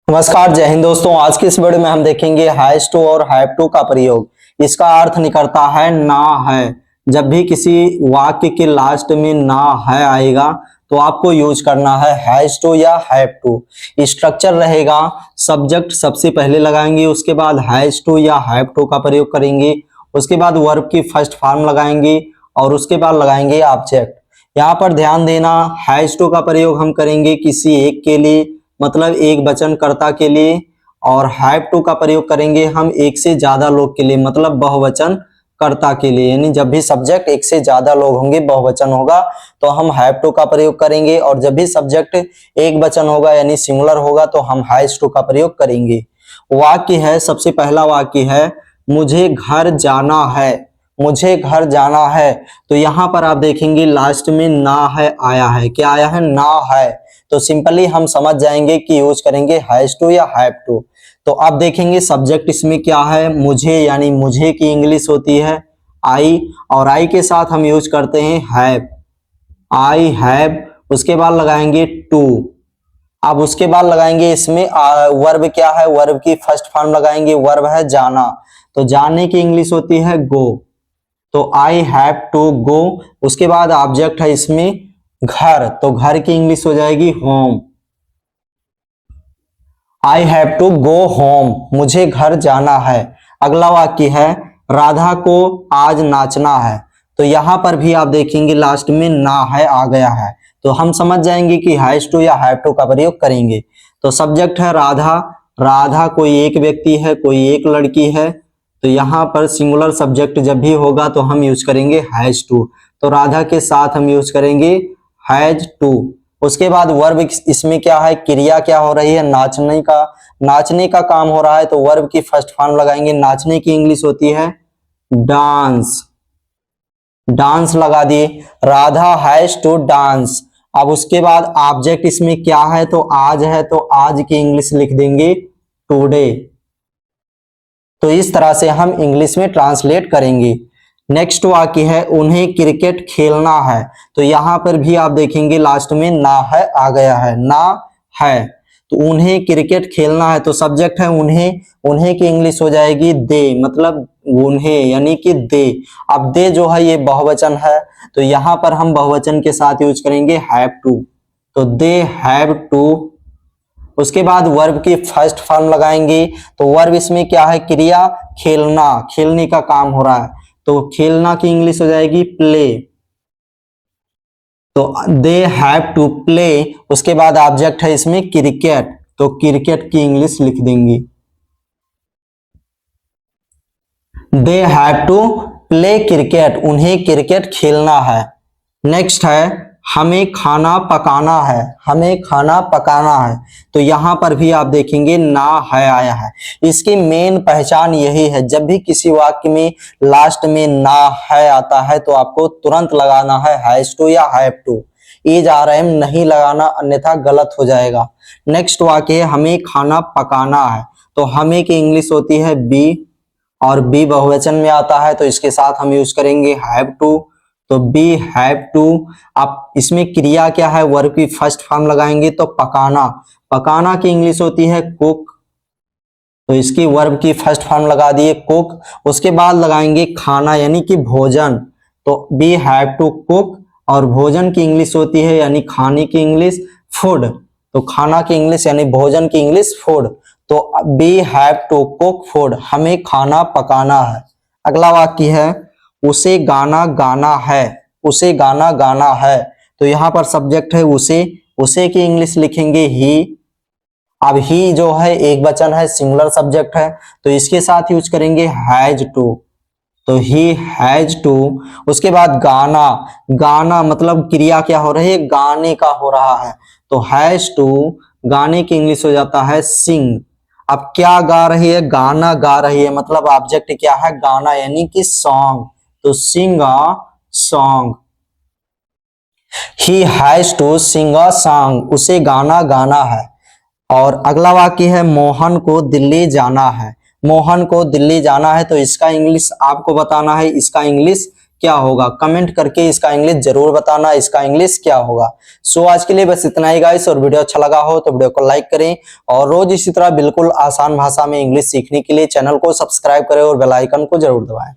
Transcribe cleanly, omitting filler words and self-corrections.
नमस्कार, जय हिंद दोस्तों। आज की इस वीडियो में हम देखेंगे हैज टू और हैव टू का प्रयोग। इसका अर्थ निकलता है ना है। जब भी किसी वाक्य के लास्ट में ना है आएगा तो आपको यूज करना है हैज टू या हैव टू। स्ट्रक्चर रहेगा, सब्जेक्ट सबसे पहले लगाएंगे, उसके बाद हैज टू या हैव टू का प्रयोग करेंगे, उसके बाद वर्ब की फर्स्ट फॉर्म लगाएंगे और उसके बाद लगाएंगे ऑब्जेक्ट। यहाँ पर ध्यान देना, हैज टू का प्रयोग हम करेंगे किसी एक के लिए, मतलब एक वचन कर्ता के लिए, और हैव टू का प्रयोग करेंगे हम एक से ज्यादा लोग के लिए, मतलब बहुवचन कर्ता के लिए। यानी जब भी सब्जेक्ट एक से ज्यादा लोग होंगे, बहुवचन होगा, तो हम हैव टू का प्रयोग करेंगे, और जब भी सब्जेक्ट एक वचन होगा यानी सिंगुलर होगा तो हम हैज टू का प्रयोग करेंगे। वाक्य है, सबसे पहला वाक्य है मुझे घर जाना है। मुझे घर जाना है, तो यहाँ पर आप देखेंगे लास्ट में ना है आया है। क्या आया है? ना है। तो सिंपली हम समझ जाएंगे कि यूज करेंगे हैज टू या हैव टू। तो अब देखेंगे सब्जेक्ट इसमें क्या है, मुझे, यानी मुझे की इंग्लिश होती है आई, और आई के साथ हम यूज करते हैं हैव, आई हैव। उसके बाद लगाएंगे टू। अब उसके बाद लगाएंगे इसमें वर्ब। क्या है? वर्ब की फर्स्ट फॉर्म लगाएंगे, वर्ब है जाना, तो जाने की इंग्लिश होती है गो, तो आई हैव टू गो। उसके बाद ऑब्जेक्ट है इसमें घर, तो घर की इंग्लिश हो जाएगी home, I have to go home, मुझे घर जाना है। अगला वाक्य है राधा को आज नाचना है, तो यहां पर भी आप देखेंगे लास्ट में ना है आ गया है, तो हम समझ जाएंगे कि हैज टू या हैव टू का प्रयोग करेंगे। तो सब्जेक्ट है राधा, राधा कोई एक व्यक्ति है, कोई एक लड़की है, तो यहाँ पर सिंगुलर सब्जेक्ट जब भी होगा तो हम यूज करेंगे हैज टू, तो राधा के साथ हम यूज करेंगे हैज टू। उसके बाद वर्ब इसमें क्या है, क्रिया क्या हो रही है, नाचने का काम हो रहा है, तो वर्ब की फर्स्ट फॉर्म लगाएंगे। नाचने की इंग्लिश होती है डांस, डांस लगा दिए, राधा हैज टू डांस। अब उसके बाद ऑब्जेक्ट इसमें क्या है, तो आज है, तो आज की इंग्लिश लिख देंगे टुडे। तो इस तरह से हम इंग्लिश में ट्रांसलेट करेंगे। नेक्स्ट वाक्य है उन्हें क्रिकेट खेलना है, तो यहां पर भी आप देखेंगे लास्ट में ना है आ गया है, ना है, तो उन्हें क्रिकेट खेलना है, तो सब्जेक्ट है उन्हें, उन्हें की इंग्लिश हो जाएगी दे, मतलब उन्हें यानी कि दे। अब दे जो है ये बहुवचन है, तो यहां पर हम बहुवचन के साथ यूज करेंगे हैव टू, तो दे हैव टू। उसके बाद वर्ब की फर्स्ट फॉर्म लगाएंगे, तो वर्ब इसमें क्या है, क्रिया खेलना, खेलने का काम हो रहा है, तो खेलना की इंग्लिश हो जाएगी प्ले, तो दे हैव टू प्ले। उसके बाद ऑब्जेक्ट है इसमें क्रिकेट, तो क्रिकेट की इंग्लिश लिख देंगे they have to play cricket, उन्हें क्रिकेट खेलना है। नेक्स्ट है हमें खाना पकाना है, हमें खाना पकाना है, तो यहां पर भी आप देखेंगे ना है आया है। इसकी मेन पहचान यही है, जब भी किसी वाक्य में लास्ट में ना है आता है तो आपको तुरंत लगाना है हैज टू या have to, is are am नहीं लगाना, अन्यथा गलत हो जाएगा। नेक्स्ट वाक्य है हमें खाना पकाना है, तो हमें की इंग्लिश होती है बी, और बी बहुवचन में आता है, तो इसके साथ हम यूज करेंगे हैव टू, तो बी हैव टू। अब इसमें क्रिया क्या है, वर्ब की फर्स्ट फॉर्म लगाएंगे, तो पकाना, पकाना की इंग्लिश होती है कुक, तो इसकी वर्ब की फर्स्ट फॉर्म लगा दिए कुक। उसके बाद लगाएंगे खाना यानी कि भोजन, तो बी हैव टू कुक, और भोजन की इंग्लिश होती है यानी खाने की इंग्लिश फूड, तो खाना की इंग्लिश यानी भोजन की इंग्लिश फूड, तो we have to cook food, हमें खाना पकाना है। अगला वाक्य है उसे गाना गाना है, उसे गाना गाना है, तो यहाँ पर सब्जेक्ट है उसे, उसे की इंग्लिश लिखेंगे ही। अब ही जो है एक वचन है, सिंगुलर सब्जेक्ट है, तो इसके साथ यूज करेंगे हैज टू, तो ही हैज टू। उसके बाद गाना, गाना मतलब क्रिया क्या हो रही है, गाने का हो रहा है, तो हैज टू, गाने की इंग्लिश हो जाता है सिंग। अब क्या गा रही है, गाना गा रही है, मतलब ऑब्जेक्ट क्या है, गाना यानी कि song, to sing a song, he has to sing a song, उसे गाना गाना है। और अगला वाक्य है मोहन को दिल्ली जाना है, मोहन को दिल्ली जाना है, तो इसका इंग्लिश आपको बताना है, इसका इंग्लिश क्या होगा? कमेंट करके इसका इंग्लिश जरूर बताना, इसका इंग्लिश क्या होगा। सो आज के लिए बस इतना ही गाइस, और वीडियो अच्छा लगा हो तो वीडियो को लाइक करें और रोज इसी तरह बिल्कुल आसान भाषा में इंग्लिश सीखने के लिए चैनल को सब्सक्राइब करें और बेल आइकन को जरूर दबाएं।